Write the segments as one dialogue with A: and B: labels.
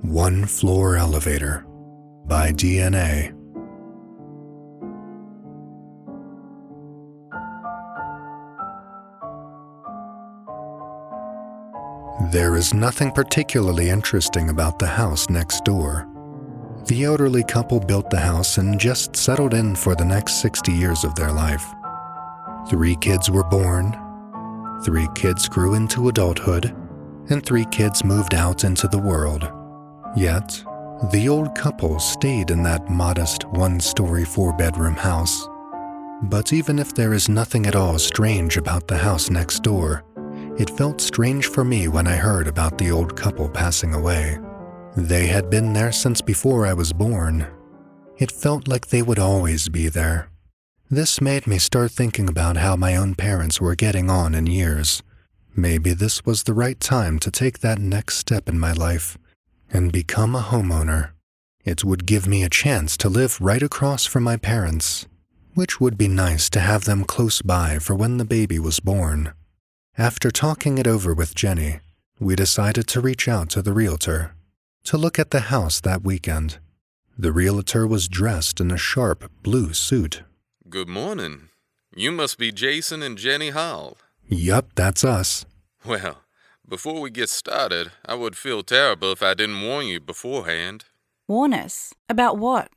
A: One Floor Elevator by DNA. There is nothing particularly interesting about the house next door. The elderly couple built the house and just settled in for the next 60 years of their life. 3 kids were born, 3 kids grew into adulthood, and 3 kids moved out into the world. Yet, the old couple stayed in that modest 1-story 4-bedroom house. But even if there is nothing at all strange about the house next door, it felt strange for me when I heard about the old couple passing away. They had been there since before I was born. It felt like they would always be there. This made me start thinking about how my own parents were getting on in years. Maybe this was the right time to take that next step in my life and become a homeowner. It would give me a chance to live right across from my parents, which would be nice to have them close by for when the baby was born. After talking it over with Jenny, we decided to reach out to the Realtor to look at the house that weekend. The Realtor was dressed in a sharp blue suit.
B: Good morning. You must be Jason and Jenny Hall.
A: Yup, that's us.
B: Well, before we get started, I would feel terrible if I didn't warn you beforehand.
C: Warn us? About what?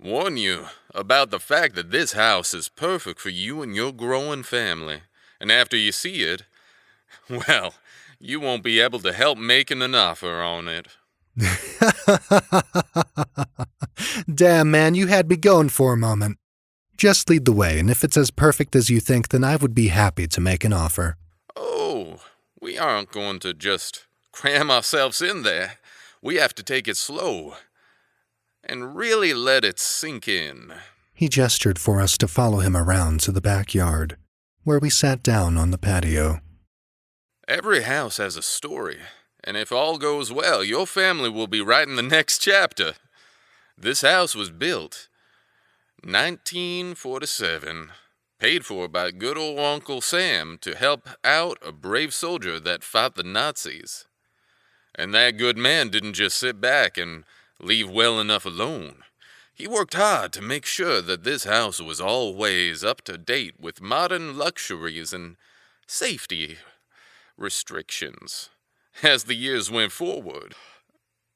B: Warn you about the fact that this house is perfect for you and your growing family. And after you see it, well, you won't be able to help making an offer on it.
A: Damn, man, you had me going for a moment. Just lead the way, and if it's as perfect as you think, then I would be happy to make an offer.
B: Oh, we aren't going to just cram ourselves in there. We have to take it slow and really let it sink in.
A: He gestured for us to follow him around to the backyard, where we sat down on the patio.
B: Every house has a story, and if all goes well, your family will be writing the next chapter. This house was built 1947, paid for by good old Uncle Sam to help out a brave soldier that fought the Nazis. And that good man didn't just sit back and leave well enough alone. He worked hard to make sure that this house was always up to date with modern luxuries and safety restrictions as the years went forward.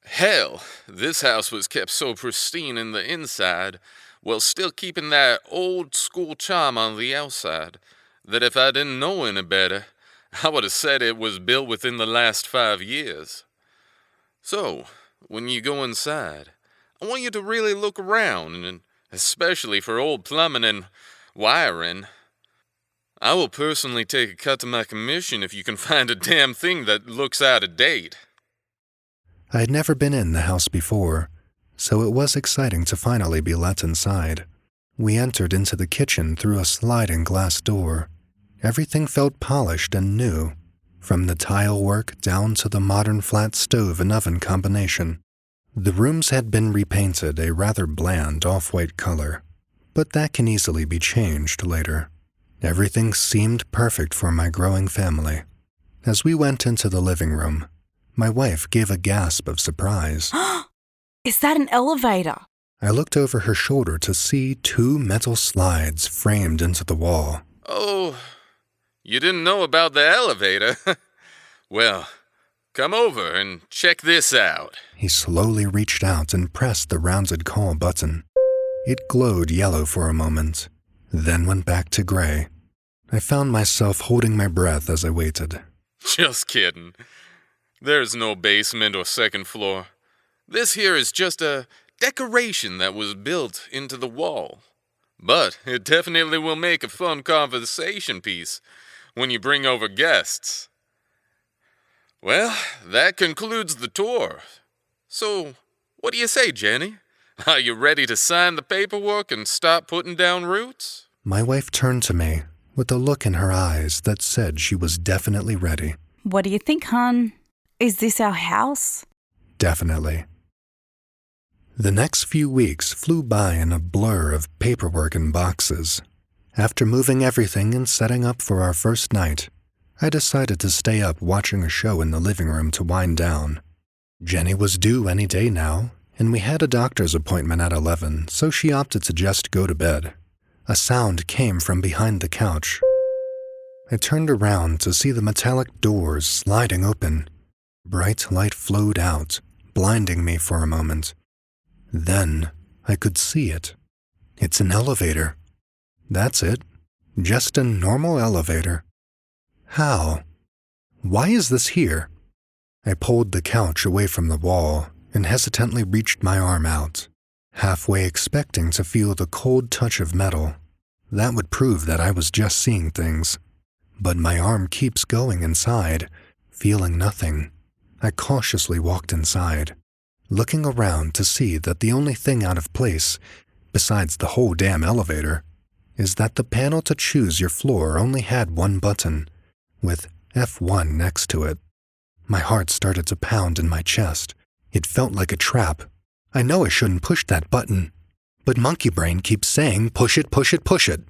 B: Hell, this house was kept so pristine in the inside, while still keeping that old-school charm on the outside, that if I didn't know any better, I would have said it was built within the last 5 years. So, when you go inside, I want you to really look around, and especially for old plumbing and wiring. I will personally take a cut to my commission if you can find a damn thing that looks out of date.
A: I had never been in the house before, so it was exciting to finally be let inside. We entered into the kitchen through a sliding glass door. Everything felt polished and new, from the tile work down to the modern flat stove and oven combination. The rooms had been repainted a rather bland off-white color, but that can easily be changed later. Everything seemed perfect for my growing family. As we went into the living room, my wife gave a gasp of surprise.
C: Is that an elevator?
A: I looked over her shoulder to see 2 metal slides framed into the wall.
B: Oh, you didn't know about the elevator? Well, come over and check this out.
A: He slowly reached out and pressed the rounded call button. It glowed yellow for a moment, then went back to gray. I found myself holding my breath as I waited.
B: Just kidding. There's no basement or second floor. This here is just a decoration that was built into the wall. But it definitely will make a fun conversation piece when you bring over guests. Well, that concludes the tour. So, what do you say, Jenny? Are you ready to sign the paperwork and start putting down roots?
A: My wife turned to me with a look in her eyes that said she was definitely ready.
C: What do you think, hon? Is this our house?
A: Definitely. The next few weeks flew by in a blur of paperwork and boxes. After moving everything and setting up for our first night, I decided to stay up watching a show in the living room to wind down. Jenny was due any day now, and we had a doctor's appointment at 11, so she opted to just go to bed. A sound came from behind the couch. I turned around to see the metallic doors sliding open. Bright light flowed out, blinding me for a moment. Then I could see it. It's an elevator. That's it. Just a normal elevator. How? Why is this here? I pulled the couch away from the wall and hesitantly reached my arm out, halfway expecting to feel the cold touch of metal. That would prove that I was just seeing things. But my arm keeps going inside, feeling nothing. I cautiously walked inside, looking around to see that the only thing out of place, besides the whole damn elevator, is that the panel to choose your floor only had one button, with F1 next to it. My heart started to pound in my chest. It felt like a trap. I know I shouldn't push that button, but monkey brain keeps saying, push it, push it, push it.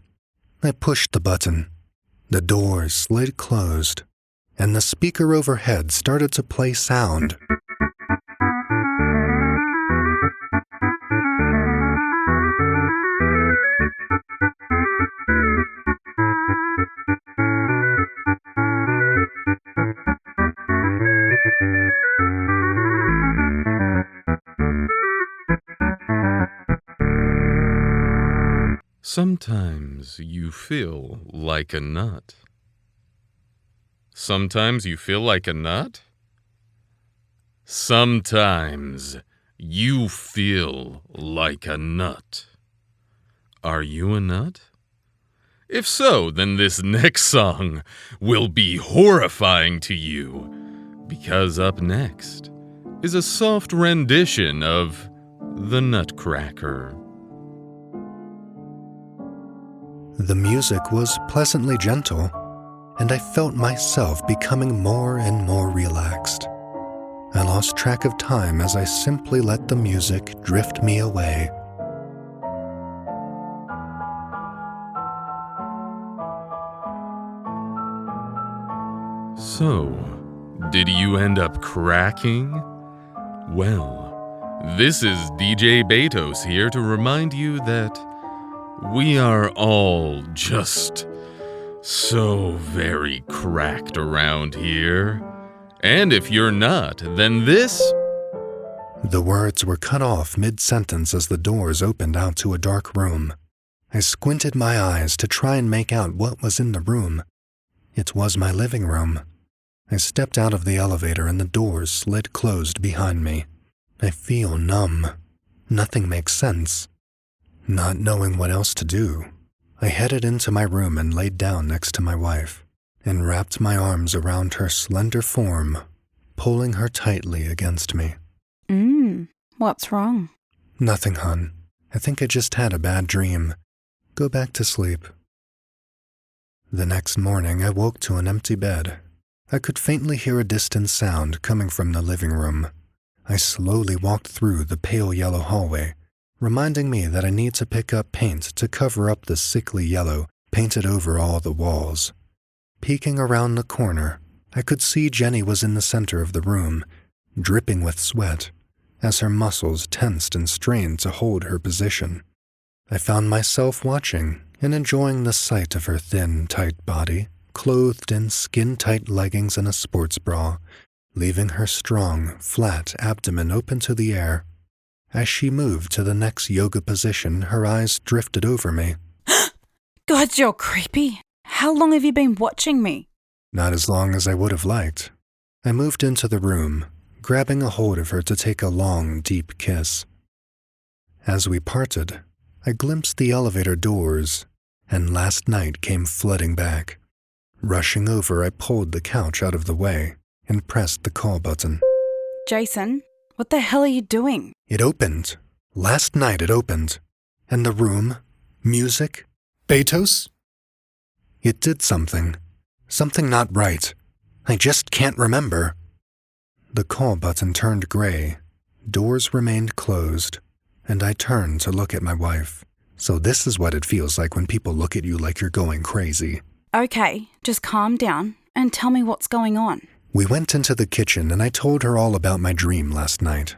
A: I pushed the button. The doors slid closed, and the speaker overhead started to play sound.
B: Sometimes you feel like a nut. Sometimes you feel like a nut? Sometimes you feel like a nut. Are you a nut? If so, then this next song will be horrifying to you, because up next is a soft rendition of The Nutcracker.
A: The music was pleasantly gentle, and I felt myself becoming more and more relaxed. I lost track of time as I simply let the music drift me away.
B: So, did you end up cracking? Well, this is DJ Batos here to remind you that we are all just so very cracked around here. And if you're not, then this...
A: The words were cut off mid-sentence as the doors opened out to a dark room. I squinted my eyes to try and make out what was in the room. It was my living room. I stepped out of the elevator and the doors slid closed behind me. I feel numb. Nothing makes sense. Not knowing what else to do, I headed into my room and laid down next to my wife and wrapped my arms around her slender form, pulling her tightly against me.
C: What's wrong?
A: Nothing, hon. I think I just had a bad dream. Go back to sleep. The next morning, I woke to an empty bed. I could faintly hear a distant sound coming from the living room. I slowly walked through the pale yellow hallway, reminding me that I need to pick up paint to cover up the sickly yellow painted over all the walls. Peeking around the corner, I could see Jenny was in the center of the room, dripping with sweat, as her muscles tensed and strained to hold her position. I found myself watching and enjoying the sight of her thin, tight body, clothed in skin-tight leggings and a sports bra, leaving her strong, flat abdomen open to the air. As she moved to the next yoga position, her eyes drifted over me.
C: God, you're creepy. How long have you been watching me?
A: Not as long as I would have liked. I moved into the room, grabbing a hold of her to take a long, deep kiss. As we parted, I glimpsed the elevator doors, and last night came flooding back. Rushing over, I pulled the couch out of the way and pressed the call button.
C: Jason, what the hell are you doing?
A: It opened. Last night it opened. And the room, music, Batos? It did something. Something not right. I just can't remember. The call button turned gray. Doors remained closed. And I turned to look at my wife. So this is what it feels like when people look at you like you're going crazy.
C: Okay, just calm down and tell me what's going on.
A: We went into the kitchen and I told her all about my dream last night.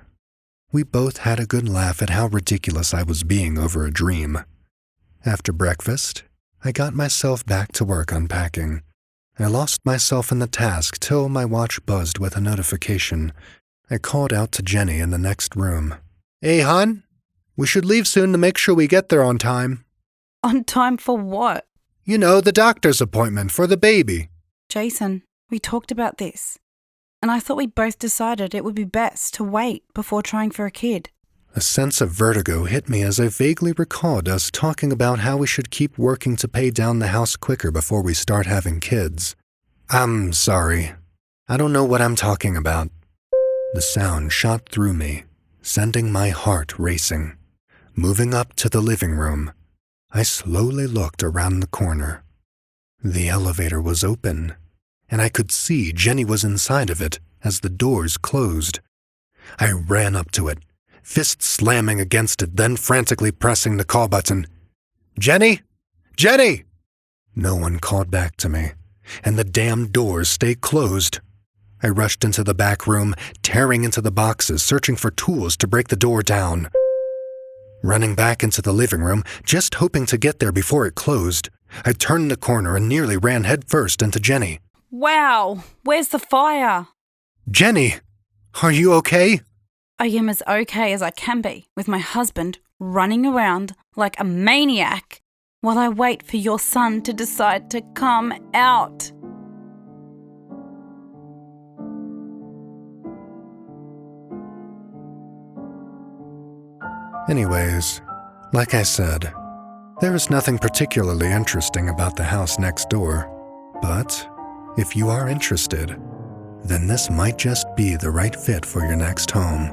A: We both had a good laugh at how ridiculous I was being over a dream. After breakfast, I got myself back to work unpacking. I lost myself in the task till my watch buzzed with a notification. I called out to Jenny in the next room. "Hey, hon, we should leave soon to make sure we get there on time."
C: On time for what?
A: You know, the doctor's appointment for the baby.
C: Jason, we talked about this, and I thought we both decided it would be best to wait before trying for a kid.
A: A sense of vertigo hit me as I vaguely recalled us talking about how we should keep working to pay down the house quicker before we start having kids. I'm sorry. I don't know what I'm talking about. The sound shot through me, sending my heart racing. Moving up to the living room, I slowly looked around the corner. The elevator was open, and I could see Jenny was inside of it as the doors closed. I ran up to it, fist slamming against it, then frantically pressing the call button. "Jenny? Jenny!" No one called back to me, and the damn doors stayed closed. I rushed into the back room, tearing into the boxes, searching for tools to break the door down. Running back into the living room, just hoping to get there before it closed, I turned the corner and nearly ran headfirst into Jenny.
C: Wow, where's the fire?
A: "Jenny, are you okay?"
C: I am as okay as I can be with my husband running around like a maniac while I wait for your son to decide to come out.
A: Anyways, like I said, there is nothing particularly interesting about the house next door. But if you are interested, then this might just be the right fit for your next home.